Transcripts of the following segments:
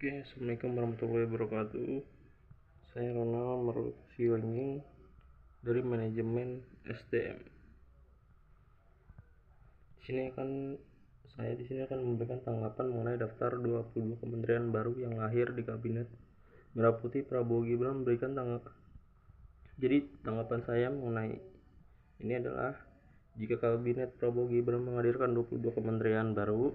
Oke, Assalamualaikum warahmatullahi wabarakatuh. Saya Ronald Marsiwanjing dari manajemen SDM. Saya di sini akan memberikan tanggapan mengenai daftar 22 kementerian baru yang lahir di kabinet Merah Putih Prabowo Gibran memberikan tanggapan. Jadi tanggapan saya mengenai ini adalah jika kabinet Prabowo Gibran menghadirkan 22 kementerian baru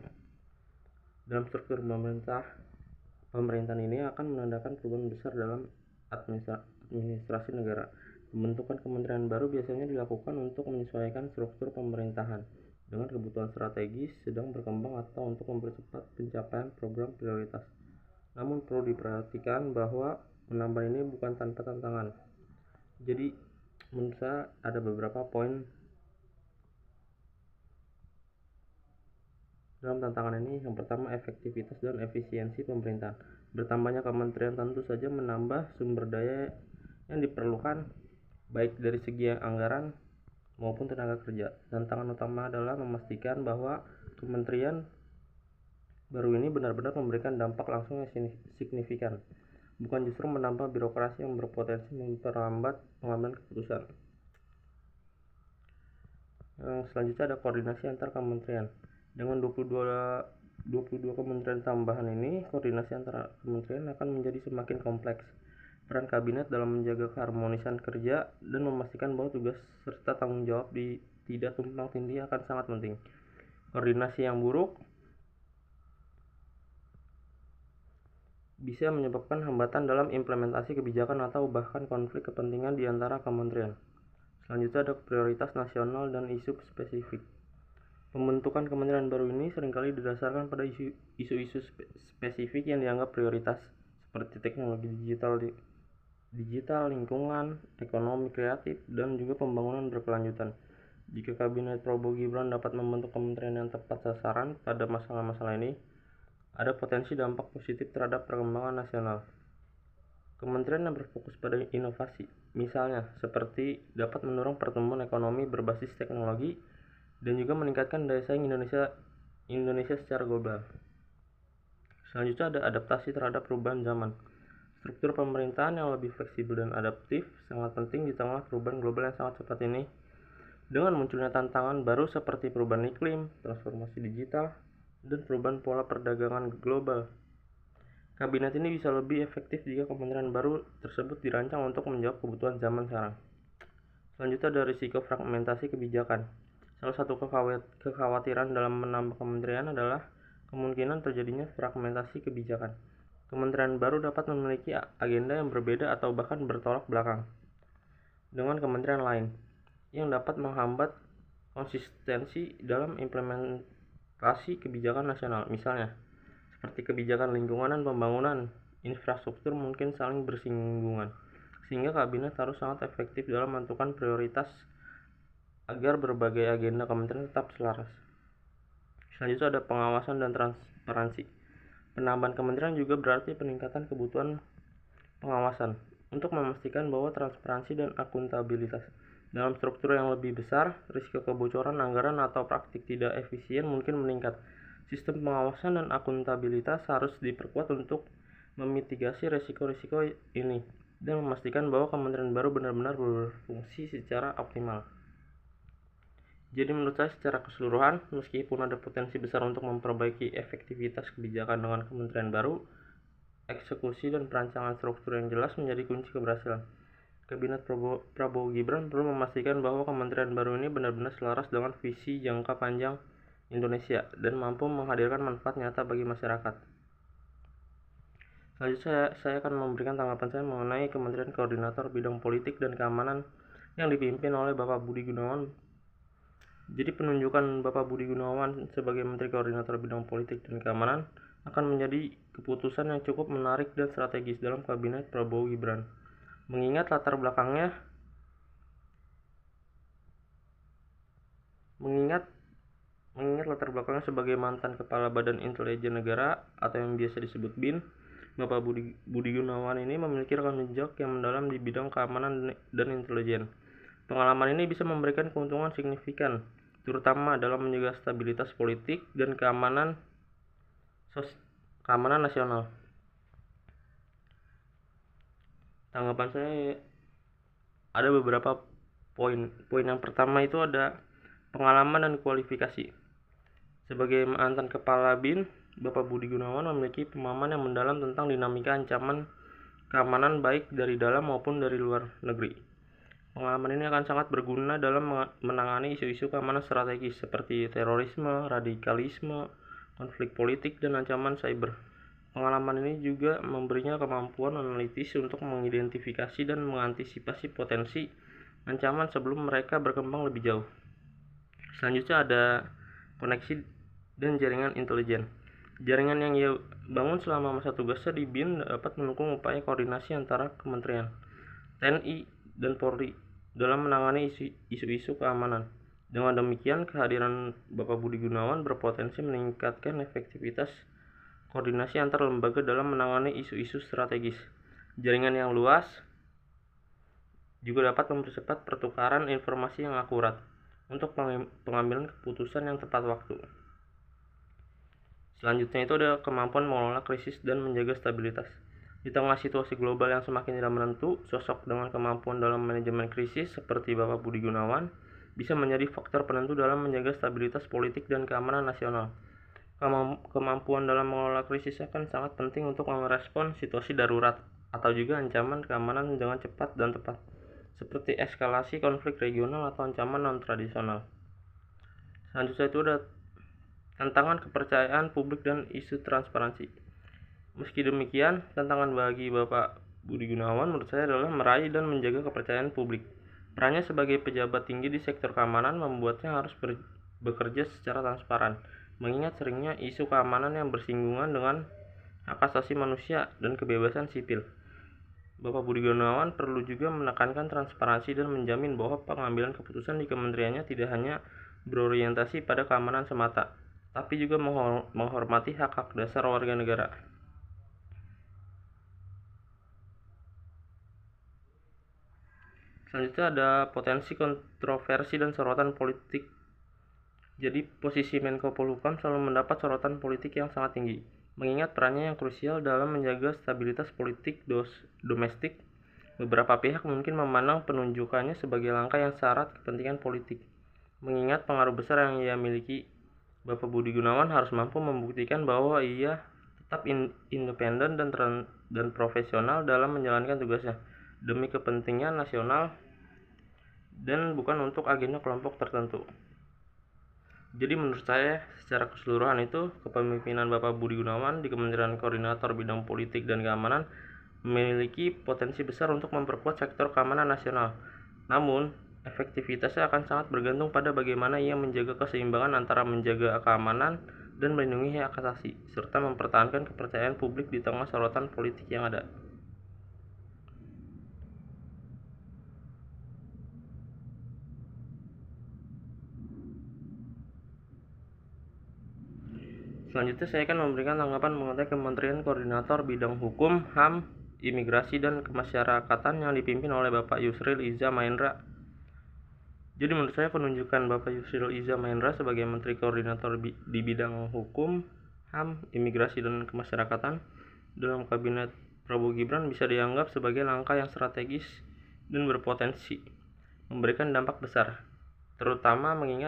dalam struktur pemerintahan ini akan menandakan perubahan besar dalam administrasi negara. Pembentukan kementerian baru biasanya dilakukan untuk menyesuaikan struktur pemerintahan dengan kebutuhan strategis sedang berkembang atau untuk mempercepat pencapaian program prioritas. Namun perlu diperhatikan bahwa menambah ini bukan tanpa tantangan. Jadi menurut saya ada beberapa poin dalam tantangan ini. Yang pertama, efektivitas dan efisiensi pemerintahan. Bertambahnya kementerian tentu saja menambah sumber daya yang diperlukan baik dari segi anggaran maupun tenaga kerja. Tantangan utama adalah memastikan bahwa kementerian baru ini benar-benar memberikan dampak langsung yang signifikan, bukan justru menambah birokrasi yang berpotensi memperlambat pengambilan keputusan. Yang selanjutnya ada koordinasi antar kementerian. Dengan 22 kementerian tambahan ini, koordinasi antara kementerian akan menjadi semakin kompleks. Peran kabinet dalam menjaga keharmonisan kerja dan memastikan bahwa tugas serta tanggung jawab tidak tumpang tindih akan sangat penting. Koordinasi yang buruk bisa menyebabkan hambatan dalam implementasi kebijakan atau bahkan konflik kepentingan di antara kementerian. Selanjutnya ada prioritas nasional dan isu spesifik. Pembentukan kementerian baru ini seringkali didasarkan pada isu-isu spesifik yang dianggap prioritas, seperti teknologi digital, lingkungan, ekonomi kreatif, dan juga pembangunan berkelanjutan. Jika kabinet Prabowo Gibran dapat membentuk kementerian yang tepat sasaran pada masalah-masalah ini, ada potensi dampak positif terhadap perkembangan nasional. Kementerian yang berfokus pada inovasi, misalnya seperti dapat mendorong pertumbuhan ekonomi berbasis teknologi dan juga meningkatkan daya saing Indonesia secara global. Selanjutnya ada adaptasi terhadap perubahan zaman. Struktur pemerintahan yang lebih fleksibel dan adaptif sangat penting di tengah perubahan global yang sangat cepat ini. Dengan munculnya tantangan baru seperti perubahan iklim, transformasi digital, dan perubahan pola perdagangan global, kabinet ini bisa lebih efektif jika kementerian baru tersebut dirancang untuk menjawab kebutuhan zaman sekarang. Selanjutnya ada risiko fragmentasi kebijakan. Salah satu kekhawatiran dalam menambah kementerian adalah kemungkinan terjadinya fragmentasi kebijakan. Kementerian baru dapat memiliki agenda yang berbeda atau bahkan bertolak belakang dengan kementerian lain, yang dapat menghambat konsistensi dalam implementasi kebijakan nasional. Misalnya, seperti kebijakan lingkungan dan pembangunan infrastruktur mungkin saling bersinggungan, sehingga kabinet harus sangat efektif dalam menentukan prioritas agar berbagai agenda kementerian tetap selaras. Selanjutnya ada pengawasan dan transparansi. Penambahan kementerian juga berarti peningkatan kebutuhan pengawasan untuk memastikan bahwa transparansi dan akuntabilitas. Dalam struktur yang lebih besar, risiko kebocoran anggaran atau praktik tidak efisien mungkin meningkat. Sistem pengawasan dan akuntabilitas harus diperkuat untuk memitigasi risiko-risiko ini dan memastikan bahwa kementerian baru benar-benar berfungsi secara optimal. Jadi menurut saya secara keseluruhan, meskipun ada potensi besar untuk memperbaiki efektivitas kebijakan dengan kementerian baru, eksekusi dan perancangan struktur yang jelas menjadi kunci keberhasilan. Kabinet Prabowo Gibran perlu memastikan bahwa kementerian baru ini benar-benar selaras dengan visi jangka panjang Indonesia dan mampu menghadirkan manfaat nyata bagi masyarakat. Selanjutnya saya akan memberikan tanggapan saya mengenai Kementerian Koordinator Bidang Politik dan Keamanan yang dipimpin oleh Bapak Budi Gunawan. Jadi penunjukan Bapak Budi Gunawan sebagai Menteri Koordinator Bidang Politik dan Keamanan akan menjadi keputusan yang cukup menarik dan strategis dalam kabinet Prabowo Gibran. Mengingat latar belakangnya sebagai mantan Kepala Badan Intelijen Negara atau yang biasa disebut BIN, Bapak Budi Gunawan ini memiliki rekam jejak yang mendalam di bidang keamanan dan intelijen. Pengalaman ini bisa memberikan keuntungan signifikan, terutama dalam menjaga stabilitas politik dan keamanan nasional. Tanggapan saya ada beberapa poin. Poin yang pertama itu ada pengalaman dan kualifikasi. Sebagai mantan kepala BIN, Bapak Budi Gunawan memiliki pemahaman yang mendalam tentang dinamika ancaman keamanan baik dari dalam maupun dari luar negeri. Pengalaman ini akan sangat berguna dalam menangani isu-isu keamanan strategis seperti terorisme, radikalisme, konflik politik, dan ancaman cyber. Pengalaman ini juga memberinya kemampuan analitis untuk mengidentifikasi dan mengantisipasi potensi ancaman sebelum mereka berkembang lebih jauh. Selanjutnya ada koneksi dan jaringan intelijen. Jaringan yang ia bangun selama masa tugasnya di BIN dapat mendukung upaya koordinasi antara kementerian, TNI, dan Polri dalam menangani isu-isu keamanan. Dengan demikian, kehadiran Bapak Budi Gunawan berpotensi meningkatkan efektivitas koordinasi antar lembaga dalam menangani isu-isu strategis. Jaringan yang luas juga dapat mempercepat pertukaran informasi yang akurat untuk pengambilan keputusan yang tepat waktu. Selanjutnya itu ada kemampuan mengelola krisis dan menjaga stabilitas. Di tengah situasi global yang semakin tidak menentu, sosok dengan kemampuan dalam manajemen krisis seperti Bapak Budi Gunawan bisa menjadi faktor penentu dalam menjaga stabilitas politik dan keamanan nasional. Kemampuan dalam mengelola krisis akan sangat penting untuk merespons situasi darurat atau juga ancaman keamanan dengan cepat dan tepat, seperti eskalasi konflik regional atau ancaman non-tradisional. Selanjutnya itu ada tantangan kepercayaan publik dan isu transparansi. Meski demikian, tantangan bagi Bapak Budi Gunawan menurut saya adalah meraih dan menjaga kepercayaan publik. Perannya sebagai pejabat tinggi di sektor keamanan membuatnya harus bekerja secara transparan, mengingat seringnya isu keamanan yang bersinggungan dengan hak asasi manusia dan kebebasan sipil. Bapak Budi Gunawan perlu juga menekankan transparansi dan menjamin bahwa pengambilan keputusan di kementeriannya tidak hanya berorientasi pada keamanan semata, tapi juga menghormati hak-hak dasar warga negara. Selanjutnya ada potensi kontroversi dan sorotan politik. Jadi posisi Menko Polhukam selalu mendapat sorotan politik yang sangat tinggi, mengingat perannya yang krusial dalam menjaga stabilitas politik domestik. Beberapa pihak mungkin memandang penunjukannya sebagai langkah yang syarat kepentingan politik. Mengingat pengaruh besar yang ia miliki, Bapak Budi Gunawan harus mampu membuktikan bahwa ia tetap independen dan profesional dalam menjalankan tugasnya demi kepentingan nasional dan bukan untuk agenda kelompok tertentu. Jadi menurut saya secara keseluruhan itu kepemimpinan Bapak Budi Gunawan di Kementerian Koordinator Bidang Politik dan Keamanan memiliki potensi besar untuk memperkuat sektor keamanan nasional. Namun, efektivitasnya akan sangat bergantung pada bagaimana ia menjaga keseimbangan antara menjaga keamanan dan melindungi hak asasi, serta mempertahankan kepercayaan publik di tengah sorotan politik yang ada. Selanjutnya saya akan memberikan tanggapan mengenai Kementerian Koordinator Bidang Hukum, HAM, Imigrasi, dan Kemasyarakatan yang dipimpin oleh Bapak Yusril Iza Mahendra. Jadi menurut saya penunjukan Bapak Yusril Iza Mahendra sebagai Menteri Koordinator di bidang hukum, HAM, Imigrasi, dan Kemasyarakatan dalam Kabinet Prabowo Gibran bisa dianggap sebagai langkah yang strategis dan berpotensi memberikan dampak besar, terutama mengingat